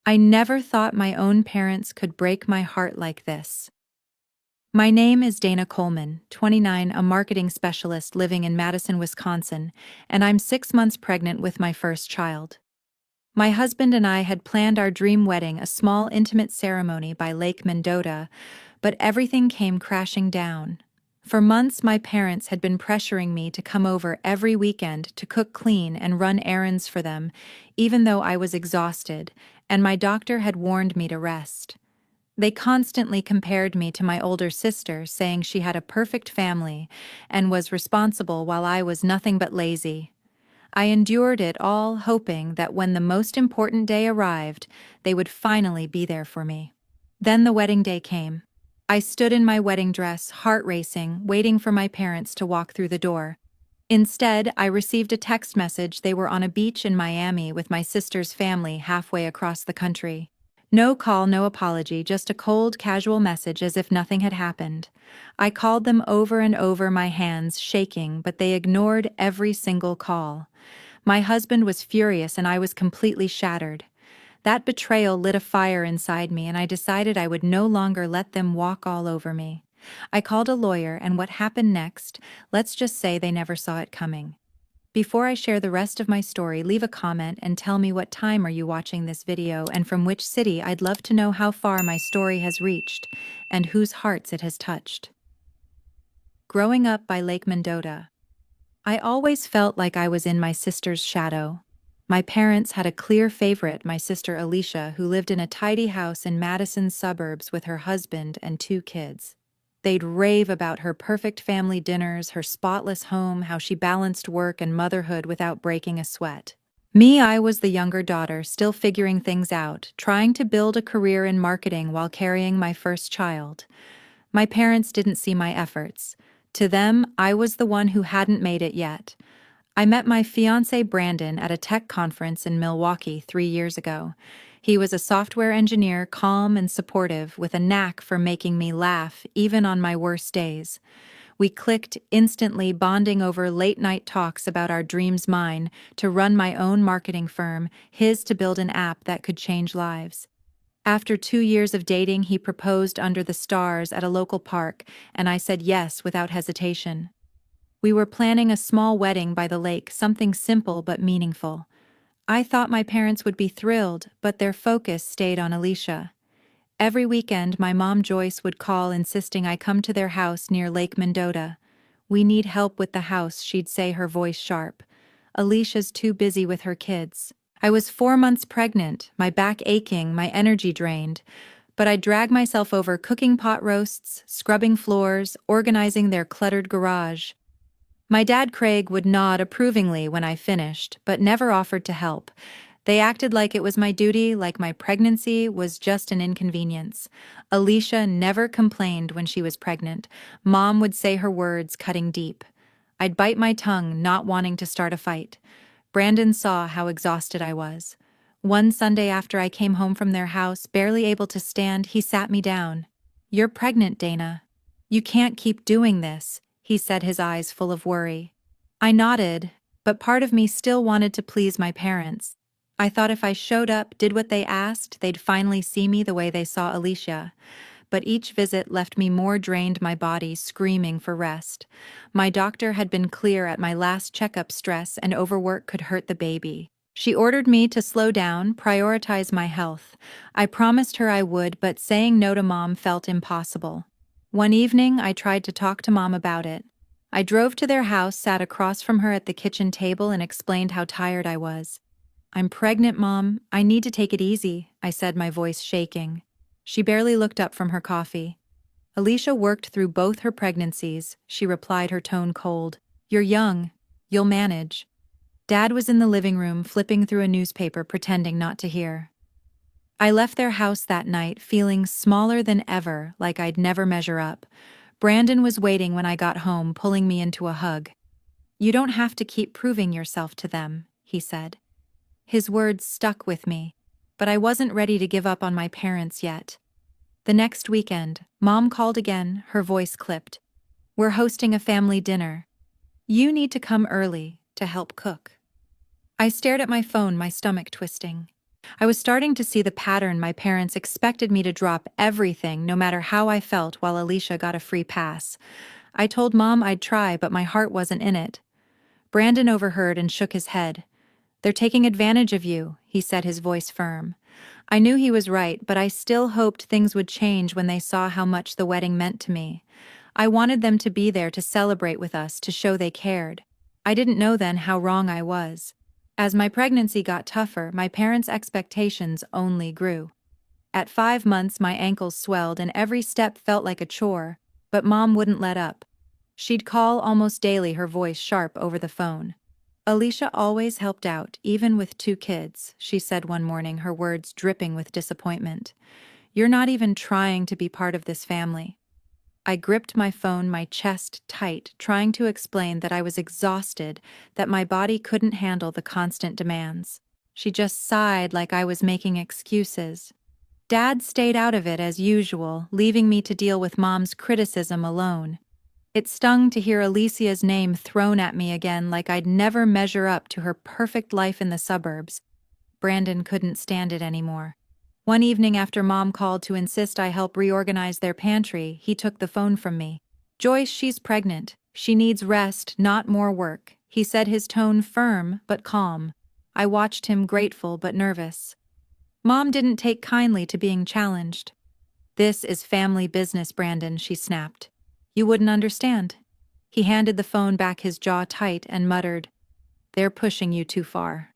I never thought my own parents could break my heart like this. My name is Dana Coleman, 29, a marketing specialist living in Madison, Wisconsin, and I'm 6 months pregnant with my first child. My husband and I had planned our dream wedding, a small intimate ceremony by Lake Mendota, but everything came crashing down. For months, my parents had been pressuring me to come over every weekend to cook clean and run errands for them, even though I was exhausted, and my doctor had warned me to rest. They constantly compared me to my older sister, saying she had a perfect family and was responsible while I was nothing but lazy. I endured it all, hoping that when the most important day arrived, they would finally be there for me. Then the wedding day came. I stood in my wedding dress, heart racing, waiting for my parents to walk through the door. Instead, I received a text message they were on a beach in Miami with my sister's family halfway across the country. No call, no apology, just a cold, casual message as if nothing had happened. I called them over and over, my hands shaking, but they ignored every single call. My husband was furious and I was completely shattered. That betrayal lit a fire inside me, and I decided I would no longer let them walk all over me. I called a lawyer, and what happened next, let's just say they never saw it coming. Before I share the rest of my story, leave a comment and tell me what time are you watching this video and from which city. I'd love to know how far my story has reached and whose hearts it has touched. Growing up by Lake Mendota. I always felt like I was in my sister's shadow. My parents had a clear favorite, my sister Alicia, who lived in a tidy house in Madison's suburbs with her husband and 2 kids. They'd rave about her perfect family dinners, her spotless home, how she balanced work and motherhood without breaking a sweat. Me, I was the younger daughter, still figuring things out, trying to build a career in marketing while carrying my first child. My parents didn't see my efforts. To them, I was the one who hadn't made it yet. I met my fiancé Brandon at a tech conference in Milwaukee 3 years ago. He was a software engineer, calm and supportive, with a knack for making me laugh even on my worst days. We clicked instantly, bonding over late-night talks about our dreams, mine to run my own marketing firm, his to build an app that could change lives. After 2 years of dating, he proposed under the stars at a local park, and I said yes without hesitation. We were planning a small wedding by the lake, something simple but meaningful. I thought my parents would be thrilled, but their focus stayed on Alicia. Every weekend, my mom Joyce would call, insisting I come to their house near Lake Mendota. "We need help with the house," she'd say, her voice sharp. "Alicia's too busy with her kids." I was 4 months pregnant, my back aching, my energy drained, but I dragged myself over, cooking pot roasts, scrubbing floors, organizing their cluttered garage. My dad Craig would nod approvingly when I finished, but never offered to help. They acted like it was my duty, like my pregnancy was just an inconvenience. Alicia never complained when she was pregnant. Mom would say her words, cutting deep. I'd bite my tongue, not wanting to start a fight. Brandon saw how exhausted I was. One Sunday after I came home from their house, barely able to stand, he sat me down. "You're pregnant, Dana. You can't keep doing this," he said, his eyes full of worry. I nodded, but part of me still wanted to please my parents. I thought if I showed up, did what they asked, they'd finally see me the way they saw Alicia. But each visit left me more drained, my body screaming for rest. My doctor had been clear at my last checkup: stress and overwork could hurt the baby. She ordered me to slow down, prioritize my health. I promised her I would, but saying no to Mom felt impossible. One evening, I tried to talk to Mom about it. I drove to their house, sat across from her at the kitchen table, and explained how tired I was. "I'm pregnant, Mom. I need to take it easy," I said, my voice shaking. She barely looked up from her coffee. "Alicia worked through both her pregnancies," she replied, her tone cold. "You're young. You'll manage." Dad was in the living room, flipping through a newspaper, pretending not to hear. I left their house that night, feeling smaller than ever, like I'd never measure up. Brandon was waiting when I got home, pulling me into a hug. "You don't have to keep proving yourself to them," he said. His words stuck with me, but I wasn't ready to give up on my parents yet. The next weekend, Mom called again, her voice clipped. "We're hosting a family dinner. You need to come early to help cook." I stared at my phone, my stomach twisting. I was starting to see the pattern. My parents expected me to drop everything, no matter how I felt, while Alicia got a free pass. I told Mom I'd try, but my heart wasn't in it. Brandon overheard and shook his head. "They're taking advantage of you," he said, his voice firm. I knew he was right, but I still hoped things would change when they saw how much the wedding meant to me. I wanted them to be there to celebrate with us, to show they cared. I didn't know then how wrong I was. As my pregnancy got tougher, my parents' expectations only grew. At 5 months, my ankles swelled and every step felt like a chore, but Mom wouldn't let up. She'd call almost daily, her voice sharp over the phone. "Alicia always helped out, even with 2 kids," she said one morning, her words dripping with disappointment. "You're not even trying to be part of this family." I gripped my phone, my chest tight, trying to explain that I was exhausted, that my body couldn't handle the constant demands. She just sighed like I was making excuses. Dad stayed out of it as usual, leaving me to deal with Mom's criticism alone. It stung to hear Alicia's name thrown at me again, like I'd never measure up to her perfect life in the suburbs. Brandon couldn't stand it anymore. One evening after Mom called to insist I help reorganize their pantry, he took the phone from me. "Joyce, she's pregnant. She needs rest, not more work," he said, his tone firm but calm. I watched him, grateful but nervous. Mom didn't take kindly to being challenged. "This is family business, Brandon," she snapped. "You wouldn't understand." He handed the phone back, his jaw tight, and muttered, "They're pushing you too far."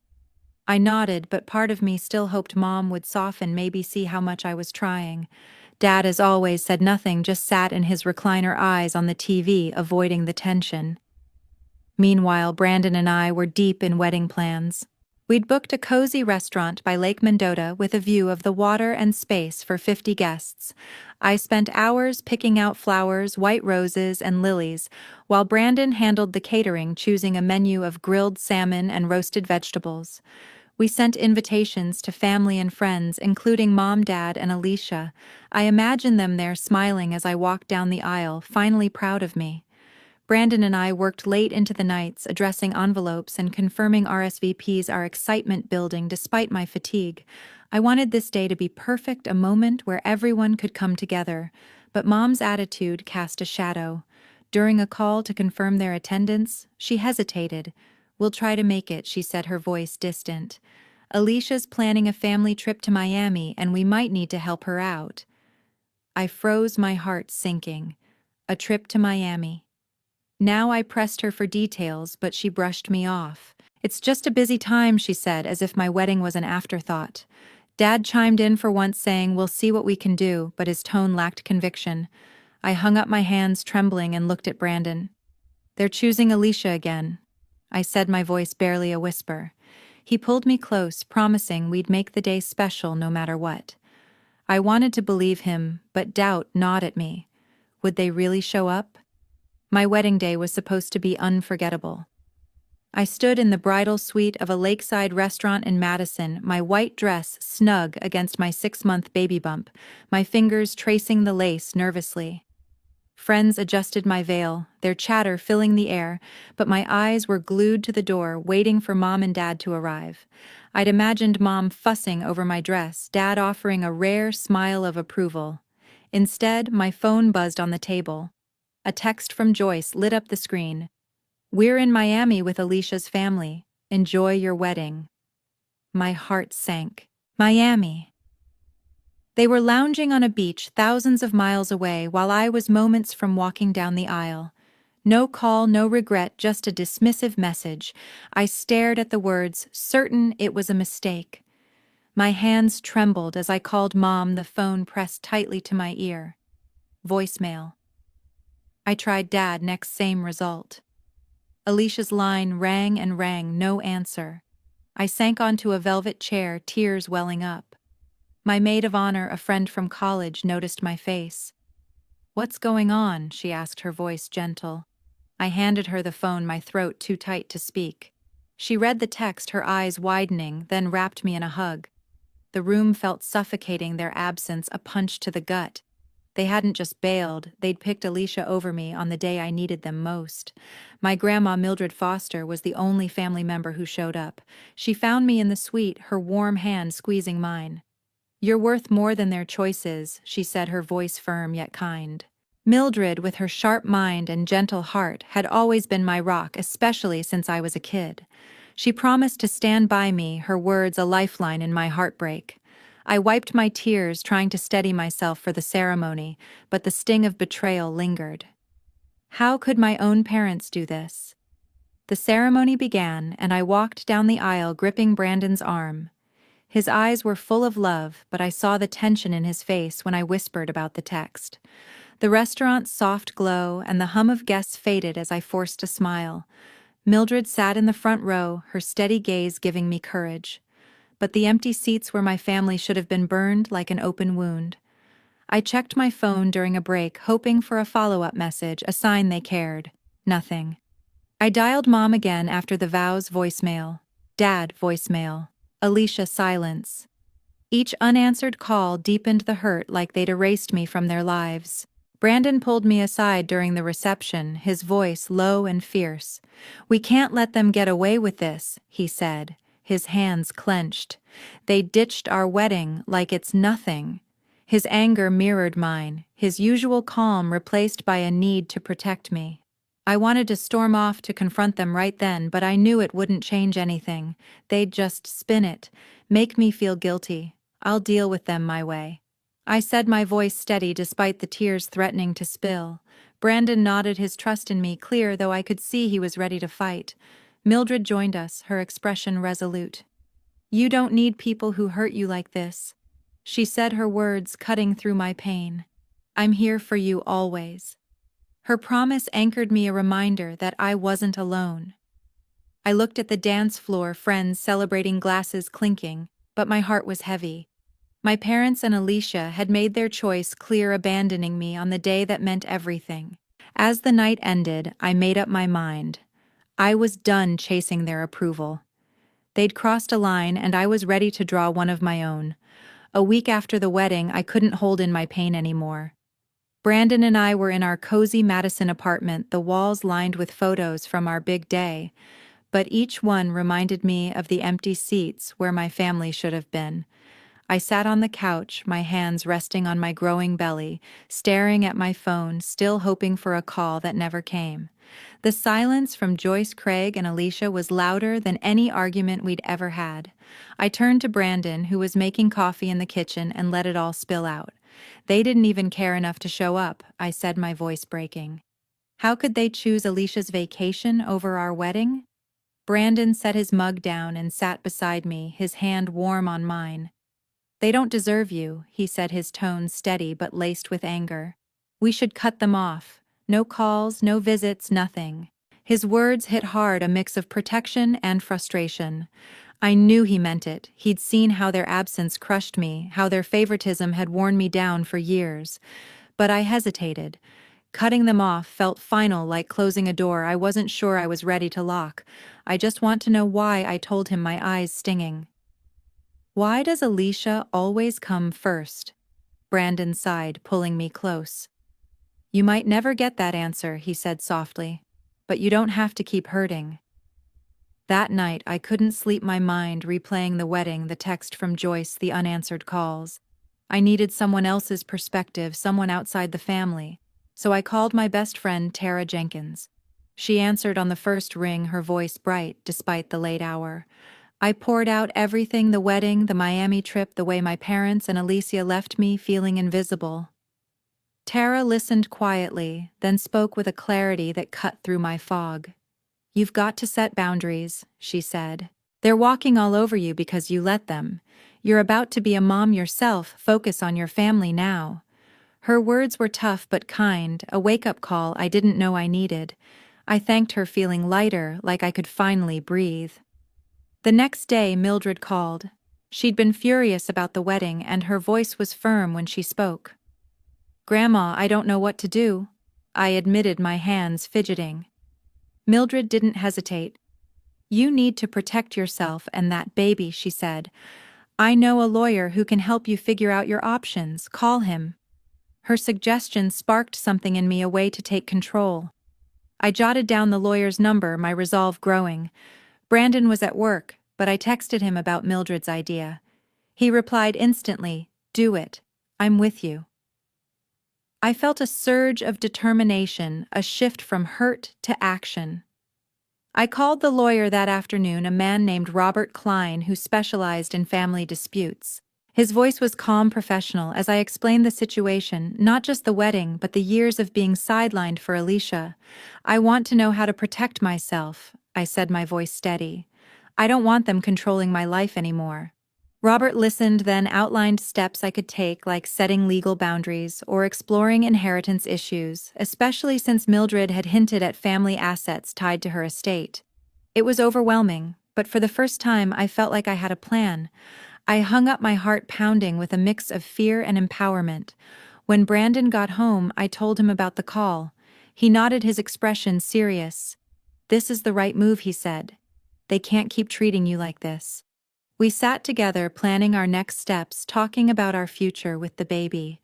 I nodded, but part of me still hoped Mom would soften, maybe see how much I was trying. Dad, as always, said nothing, just sat in his recliner, eyes on the TV, avoiding the tension. Meanwhile, Brandon and I were deep in wedding plans. We'd booked a cozy restaurant by Lake Mendota with a view of the water and space for 50 guests. I spent hours picking out flowers, white roses, and lilies, while Brandon handled the catering, choosing a menu of grilled salmon and roasted vegetables. We sent invitations to family and friends, including Mom, Dad, and Alicia. I imagined them there smiling as I walked down the aisle, finally proud of me. Brandon and I worked late into the nights, addressing envelopes and confirming RSVPs, our excitement building despite my fatigue. I wanted this day to be perfect, a moment where everyone could come together, but Mom's attitude cast a shadow. During a call to confirm their attendance, she hesitated. "We'll try to make it," she said, her voice distant. "Alicia's planning a family trip to Miami, and we might need to help her out." I froze, my heart sinking. A trip to Miami. Now I pressed her for details, but she brushed me off. "It's just a busy time," she said, as if my wedding was an afterthought. Dad chimed in for once, saying, "We'll see what we can do," but his tone lacked conviction. I hung up my hands, trembling, and looked at Brandon. "They're choosing Alicia again," I said, my voice barely a whisper. He pulled me close, promising we'd make the day special no matter what. I wanted to believe him, but doubt gnawed at me. Would they really show up? My wedding day was supposed to be unforgettable. I stood in the bridal suite of a lakeside restaurant in Madison, my white dress snug against my 6-month baby bump, my fingers tracing the lace nervously. Friends adjusted my veil, their chatter filling the air, but my eyes were glued to the door, waiting for Mom and Dad to arrive. I'd imagined Mom fussing over my dress, Dad offering a rare smile of approval. Instead, my phone buzzed on the table. A text from Joyce lit up the screen. "We're in Miami with Alicia's family. Enjoy your wedding." My heart sank. Miami. They were lounging on a beach thousands of miles away, while I was moments from walking down the aisle. No call, no regret, just a dismissive message. I stared at the words, certain it was a mistake. My hands trembled as I called Mom, the phone pressed tightly to my ear. Voicemail. I tried Dad, next, same result. Alicia's line rang and rang, no answer. I sank onto a velvet chair, tears welling up. My maid of honor, a friend from college, noticed my face. "What's going on?" she asked, her voice gentle. I handed her the phone, my throat too tight to speak. She read the text, her eyes widening, then wrapped me in a hug. The room felt suffocating, their absence a punch to the gut. They hadn't just bailed, they'd picked Alicia over me on the day I needed them most. My grandma, Mildred Foster, was the only family member who showed up. She found me in the suite, her warm hand squeezing mine. "You're worth more than their choices," she said, her voice firm yet kind. Mildred, with her sharp mind and gentle heart, had always been my rock, especially since I was a kid. She promised to stand by me, her words a lifeline in my heartbreak. I wiped my tears, trying to steady myself for the ceremony, but the sting of betrayal lingered. How could my own parents do this? The ceremony began, and I walked down the aisle gripping Brandon's arm. His eyes were full of love, but I saw the tension in his face when I whispered about the text. The restaurant's soft glow and the hum of guests faded as I forced a smile. Mildred sat in the front row, her steady gaze giving me courage. But the empty seats where my family should have been burned like an open wound. I checked my phone during a break, hoping for a follow-up message, a sign they cared. Nothing. I dialed Mom again after the vows voicemail. Dad voicemail. Alicia silence. Each unanswered call deepened the hurt like they'd erased me from their lives. Brandon pulled me aside during the reception, his voice low and fierce. "We can't let them get away with this," he said, his hands clenched. "They ditched our wedding like it's nothing." His anger mirrored mine, his usual calm replaced by a need to protect me. I wanted to storm off to confront them right then, but I knew it wouldn't change anything. They'd just spin it, make me feel guilty. I'll deal with them my way. I said, my voice steady despite the tears threatening to spill. Brandon nodded, his trust in me clear, though I could see he was ready to fight. Mildred joined us, her expression resolute. "You don't need people who hurt you like this," she said, her words cutting through my pain. "I'm here for you always." Her promise anchored me, a reminder that I wasn't alone. I looked at the dance floor, friends celebrating, glasses clinking, but my heart was heavy. My parents and Alicia had made their choice clear, abandoning me on the day that meant everything. As the night ended, I made up my mind. I was done chasing their approval. They'd crossed a line, and I was ready to draw one of my own. A week after the wedding, I couldn't hold in my pain anymore. Brandon and I were in our cozy Madison apartment, the walls lined with photos from our big day, but each one reminded me of the empty seats where my family should have been. I sat on the couch, my hands resting on my growing belly, staring at my phone, still hoping for a call that never came. The silence from Joyce, Craig, and Alicia was louder than any argument we'd ever had. I turned to Brandon, who was making coffee in the kitchen, and let it all spill out. "They didn't even care enough to show up," I said, my voice breaking. "How could they choose Alicia's vacation over our wedding?" Brandon set his mug down and sat beside me, his hand warm on mine. "They don't deserve you," he said, his tone steady but laced with anger. "We should cut them off. No calls, no visits, nothing." His words hit hard, a mix of protection and frustration. I knew he meant it. He'd seen how their absence crushed me, how their favoritism had worn me down for years. But I hesitated. Cutting them off felt final, like closing a door I wasn't sure I was ready to lock. "I just want to know why," I told him, my eyes stinging. "Why does Alicia always come first?" Brandon sighed, pulling me close. "You might never get that answer," he said softly. "But you don't have to keep hurting." That night, I couldn't sleep, my mind replaying the wedding, the text from Joyce, the unanswered calls. I needed someone else's perspective, someone outside the family. So I called my best friend, Tara Jenkins. She answered on the first ring, her voice bright despite the late hour. I poured out everything: the wedding, the Miami trip, the way my parents and Alicia left me feeling invisible. Tara listened quietly, then spoke with a clarity that cut through my fog. "You've got to set boundaries," she said. "They're walking all over you because you let them. You're about to be a mom yourself. Focus on your family now." Her words were tough but kind, a wake-up call I didn't know I needed. I thanked her, feeling lighter, like I could finally breathe. The next day, Mildred called. She'd been furious about the wedding, and her voice was firm when she spoke. "Grandma, I don't know what to do," I admitted, my hands fidgeting. Mildred didn't hesitate. "You need to protect yourself and that baby," she said. "I know a lawyer who can help you figure out your options. Call him." Her suggestion sparked something in me, a way to take control. I jotted down the lawyer's number, my resolve growing. Brandon was at work, but I texted him about Mildred's idea. He replied instantly, "Do it. I'm with you." I felt a surge of determination, a shift from hurt to action. I called the lawyer that afternoon, a man named Robert Klein who specialized in family disputes. His voice was calm, professional, as I explained the situation, not just the wedding, but the years of being sidelined for Alicia. "I want to know how to protect myself," I said, my voice steady. "I don't want them controlling my life anymore." Robert listened, then outlined steps I could take, like setting legal boundaries or exploring inheritance issues, especially since Mildred had hinted at family assets tied to her estate. It was overwhelming, but for the first time I felt like I had a plan. I hung up, my heart pounding with a mix of fear and empowerment. When Brandon got home, I told him about the call. He nodded, his expression serious. "This is the right move," he said. "They can't keep treating you like this." We sat together, planning our next steps, talking about our future with the baby.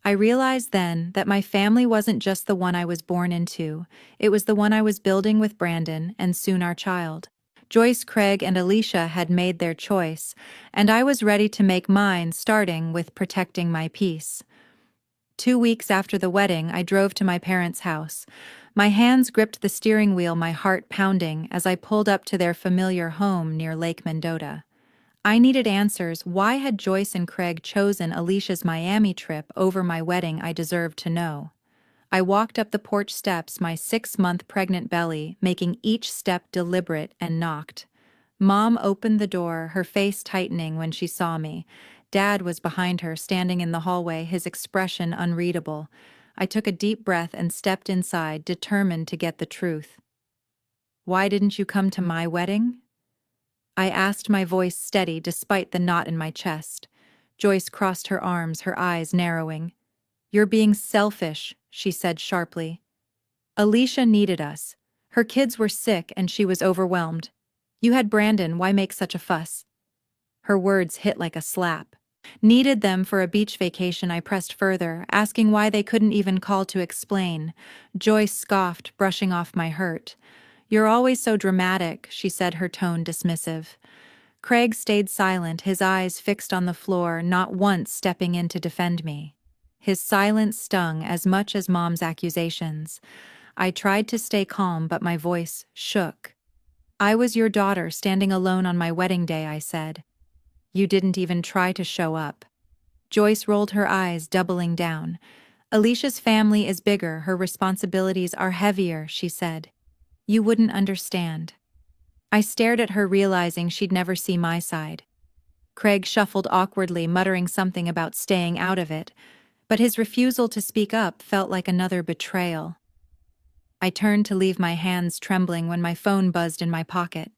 I realized then that my family wasn't just the one I was born into, it was the one I was building with Brandon and soon our child. Joyce, Craig, and Alicia had made their choice, and I was ready to make mine, starting with protecting my peace. 2 weeks after the wedding, I drove to my parents' house. My hands gripped the steering wheel, my heart pounding, as I pulled up to their familiar home near Lake Mendota. I needed answers. Why had Joyce and Craig chosen Alicia's Miami trip over my wedding? I deserved to know. I walked up the porch steps, my 6-month pregnant belly making each step deliberate, and knocked. Mom opened the door, her face tightening when she saw me. Dad was behind her, standing in the hallway, his expression unreadable. I took a deep breath and stepped inside, determined to get the truth. "Why didn't you come to my wedding?" I asked, my voice steady despite the knot in my chest. Joyce crossed her arms, her eyes narrowing. "You're being selfish," she said sharply. "Alicia needed us. Her kids were sick and she was overwhelmed. You had Brandon, why make such a fuss?" Her words hit like a slap. "Needed them for a beach vacation," I pressed further, asking why they couldn't even call to explain. Joyce scoffed, brushing off my hurt. "You're always so dramatic," she said, her tone dismissive. Craig stayed silent, his eyes fixed on the floor, not once stepping in to defend me. His silence stung as much as Mom's accusations. I tried to stay calm, but my voice shook. "I was your daughter, standing alone on my wedding day," I said. "You didn't even try to show up." Joyce rolled her eyes, doubling down. "Alicia's family is bigger, her responsibilities are heavier," she said. "You wouldn't understand." I stared at her, realizing she'd never see my side. Craig shuffled awkwardly, muttering something about staying out of it, but his refusal to speak up felt like another betrayal. I turned to leave, my hands trembling, when my phone buzzed in my pocket.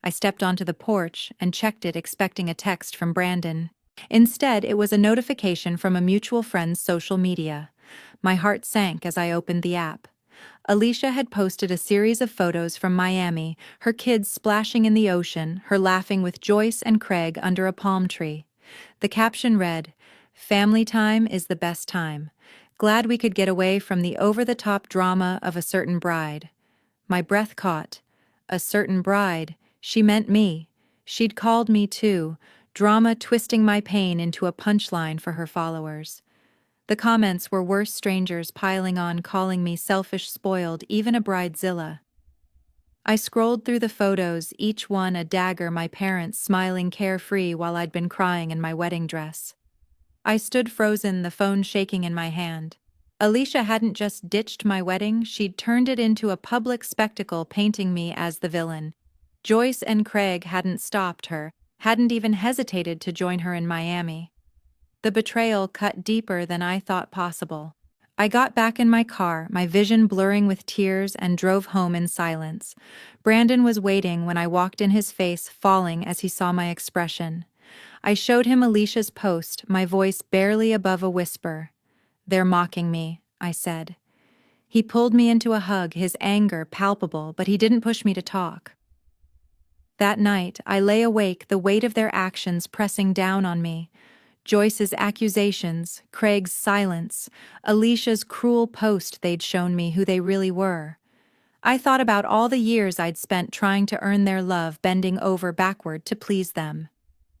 I stepped onto the porch and checked it, expecting a text from Brandon. Instead, it was a notification from a mutual friend's social media. My heart sank as I opened the app. Alicia had posted a series of photos from Miami, her kids splashing in the ocean, her laughing with Joyce and Craig under a palm tree. The caption read, "Family time is the best time. Glad we could get away from the over-the-top drama of a certain bride." My breath caught. A certain bride. She meant me. She'd called me too, drama twisting my pain into a punchline for her followers. The comments were worse, strangers piling on, calling me selfish, spoiled, even a bridezilla. I scrolled through the photos, each one a dagger, my parents smiling carefree while I'd been crying in my wedding dress. I stood frozen, the phone shaking in my hand. Alicia hadn't just ditched my wedding, she'd turned it into a public spectacle, painting me as the villain. Joyce and Craig hadn't stopped her, hadn't even hesitated to join her in Miami. The betrayal cut deeper than I thought possible. I got back in my car, my vision blurring with tears, and drove home in silence. Brandon was waiting when I walked in, his face falling as he saw my expression. I showed him Alicia's post, my voice barely above a whisper. "They're mocking me," I said. He pulled me into a hug, his anger palpable, but he didn't push me to talk. That night, I lay awake, the weight of their actions pressing down on me. Joyce's accusations, Craig's silence, Alicia's cruel post they'd shown me who they really were. I thought about all the years I'd spent trying to earn their love, bending over backward to please them.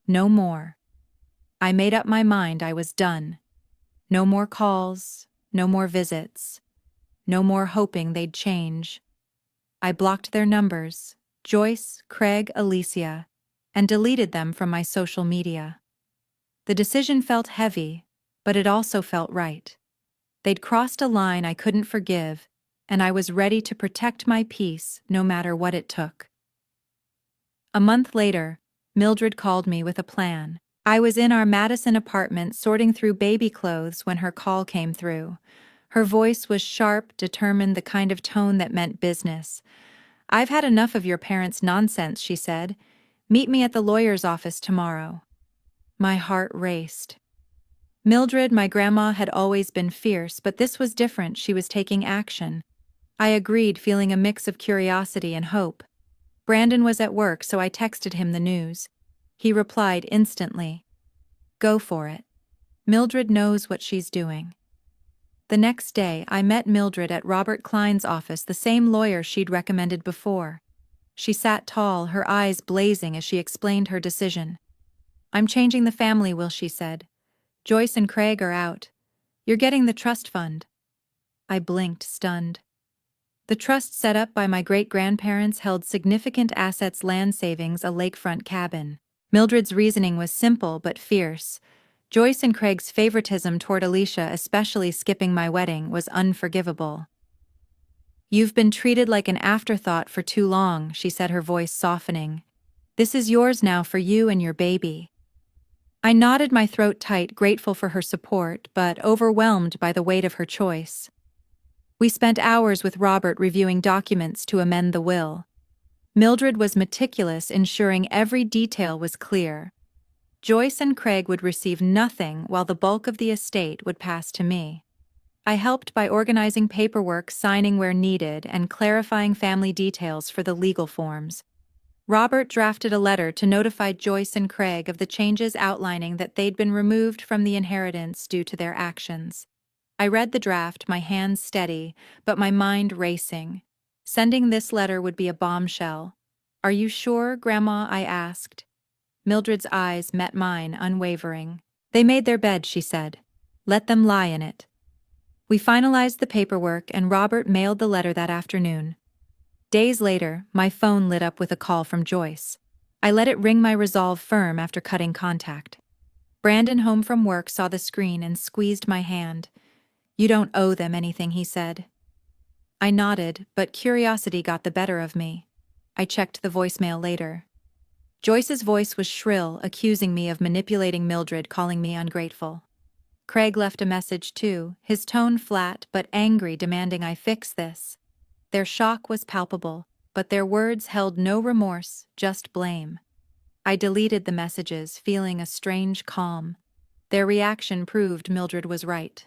No more. I made up my mind I was done. No more calls, no more visits, no more hoping they'd change. I blocked their numbers, Joyce, Craig, Alicia, and deleted them from my social media. The decision felt heavy, but it also felt right. They'd crossed a line I couldn't forgive, and I was ready to protect my peace no matter what it took. A month later, Mildred called me with a plan. I was in our Madison apartment sorting through baby clothes when her call came through. Her voice was sharp, determined, the kind of tone that meant business. "I've had enough of your parents' nonsense," she said. "Meet me at the lawyer's office tomorrow." My heart raced. Mildred, my grandma, had always been fierce, but this was different. She was taking action. I agreed, feeling a mix of curiosity and hope. Brandon was at work, so I texted him the news. He replied instantly. "Go for it. Mildred knows what she's doing." The next day, I met Mildred at Robert Klein's office, the same lawyer she'd recommended before. She sat tall, her eyes blazing as she explained her decision. "I'm changing the family will," she said. "Joyce and Craig are out. You're getting the trust fund." I blinked, stunned. The trust set up by my great-grandparents held significant assets, land savings, a lakefront cabin. Mildred's reasoning was simple but fierce. Joyce and Craig's favoritism toward Alicia, especially skipping my wedding, was unforgivable. "You've been treated like an afterthought for too long," she said, her voice softening. "This is yours now, for you and your baby." I nodded, my throat tight, grateful for her support, but overwhelmed by the weight of her choice. We spent hours with Robert reviewing documents to amend the will. Mildred was meticulous, ensuring every detail was clear. Joyce and Craig would receive nothing, while the bulk of the estate would pass to me. I helped by organizing paperwork, signing where needed, and clarifying family details for the legal forms. Robert drafted a letter to notify Joyce and Craig of the changes, outlining that they'd been removed from the inheritance due to their actions. I read the draft, my hands steady, but my mind racing. Sending this letter would be a bombshell. "Are you sure, Grandma?" I asked. Mildred's eyes met mine, unwavering. "They made their bed," she said. "Let them lie in it." We finalized the paperwork, and Robert mailed the letter that afternoon. Days later, my phone lit up with a call from Joyce. I let it ring, my resolve firm after cutting contact. Brandon, home from work, saw the screen and squeezed my hand. "You don't owe them anything," he said. I nodded, but curiosity got the better of me. I checked the voicemail later. Joyce's voice was shrill, accusing me of manipulating Mildred, calling me ungrateful. Craig left a message too, his tone flat but angry, demanding I fix this. Their shock was palpable, but their words held no remorse, just blame. I deleted the messages, feeling a strange calm. Their reaction proved Mildred was right.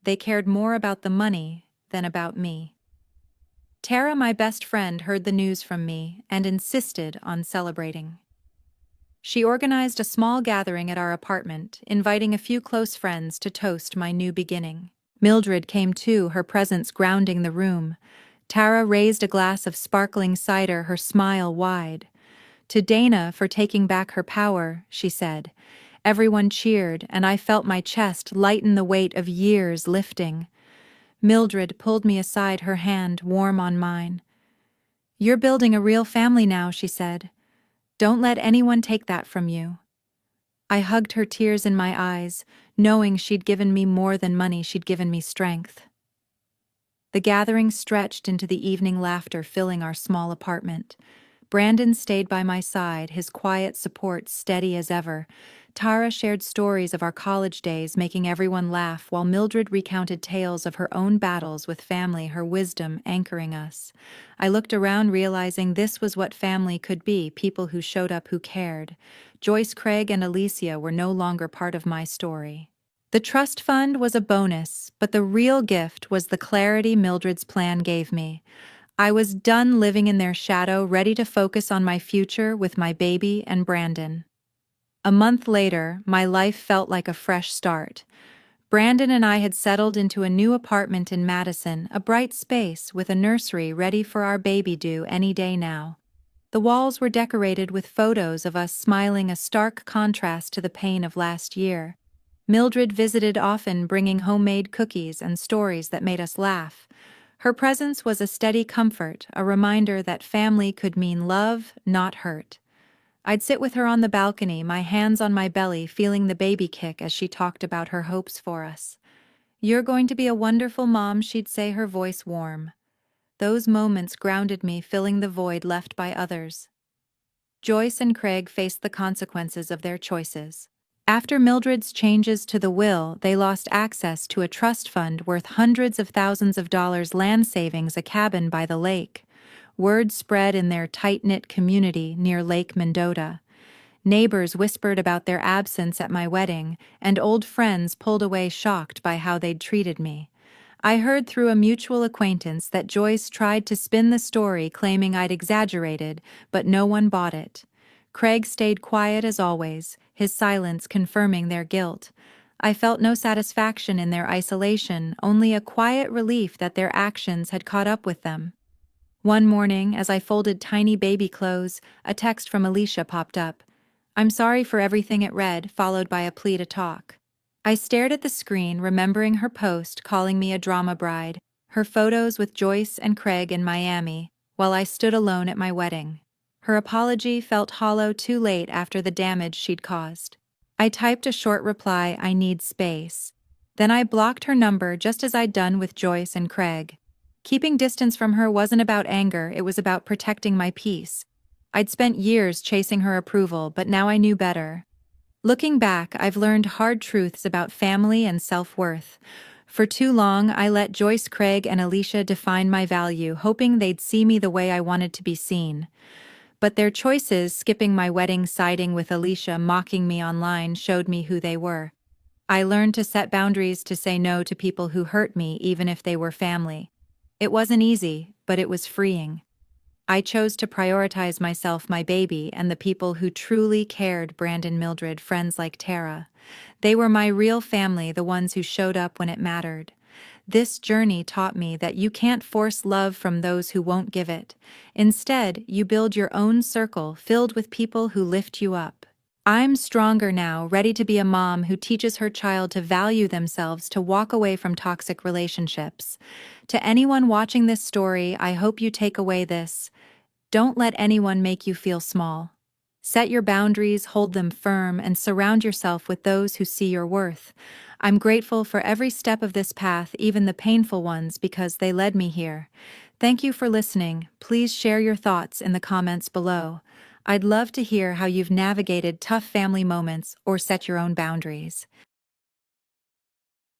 They cared more about the money than about me. Tara, my best friend, heard the news from me and insisted on celebrating. She organized a small gathering at our apartment, inviting a few close friends to toast my new beginning. Mildred came too, her presence grounding the room. Tara raised a glass of sparkling cider, her smile wide. "To Dana for taking back her power," she said. Everyone cheered, and I felt my chest lighten, the weight of years lifting. Mildred pulled me aside, her hand warm on mine. "You're building a real family now," she said. "Don't let anyone take that from you." I hugged her, tears in my eyes, knowing she'd given me more than money, she'd given me strength. The gathering stretched into the evening, laughter filling our small apartment. Brandon stayed by my side, his quiet support steady as ever. Tara shared stories of our college days, making everyone laugh, while Mildred recounted tales of her own battles with family, her wisdom anchoring us. I looked around, realizing this was what family could be, people who showed up, who cared. Joyce, Craig, and Alicia were no longer part of my story. The trust fund was a bonus, but the real gift was the clarity Mildred's plan gave me. I was done living in their shadow, ready to focus on my future with my baby and Brandon. A month later, my life felt like a fresh start. Brandon and I had settled into a new apartment in Madison, a bright space with a nursery ready for our baby due any day now. The walls were decorated with photos of us smiling, a stark contrast to the pain of last year. Mildred visited often, bringing homemade cookies and stories that made us laugh. Her presence was a steady comfort, a reminder that family could mean love, not hurt. I'd sit with her on the balcony, my hands on my belly, feeling the baby kick as she talked about her hopes for us. "You're going to be a wonderful mom," she'd say, her voice warm. Those moments grounded me, filling the void left by others. Joyce and Craig faced the consequences of their choices. After Mildred's changes to the will, they lost access to a trust fund worth hundreds of thousands of dollars, land savings, a cabin by the lake. Word spread in their tight-knit community near Lake Mendota. Neighbors whispered about their absence at my wedding, and old friends pulled away shocked by how they'd treated me. I heard through a mutual acquaintance that Joyce tried to spin the story, claiming I'd exaggerated, but no one bought it. Craig stayed quiet as always, his silence confirming their guilt. I felt no satisfaction in their isolation, only a quiet relief that their actions had caught up with them. One morning, as I folded tiny baby clothes, a text from Alicia popped up. "I'm sorry for everything," it read, followed by a plea to talk. I stared at the screen, remembering her post calling me a drama bride, her photos with Joyce and Craig in Miami, while I stood alone at my wedding. Her apology felt hollow too late after the damage she'd caused. I typed a short reply, "I need space." Then I blocked her number just as I'd done with Joyce and Craig. Keeping distance from her wasn't about anger, it was about protecting my peace. I'd spent years chasing her approval, but now I knew better. Looking back, I've learned hard truths about family and self-worth. For too long, I let Joyce, Craig, and Alicia define my value, hoping they'd see me the way I wanted to be seen. But their choices, skipping my wedding, siding with Alicia, mocking me online, showed me who they were. I learned to set boundaries, to say no to people who hurt me, even if they were family. It wasn't easy, but it was freeing. I chose to prioritize myself, my baby, and the people who truly cared. Brandon, Mildred, friends like Tara. They were my real family, the ones who showed up when it mattered. This journey taught me that you can't force love from those who won't give it. Instead, you build your own circle filled with people who lift you up. I'm stronger now, ready to be a mom who teaches her child to value themselves, to walk away from toxic relationships. To anyone watching this story, I hope you take away this: don't let anyone make you feel small. Set your boundaries, hold them firm, and surround yourself with those who see your worth. I'm grateful for every step of this path, even the painful ones, because they led me here. Thank you for listening. Please share your thoughts in the comments below. I'd love to hear how you've navigated tough family moments or set your own boundaries.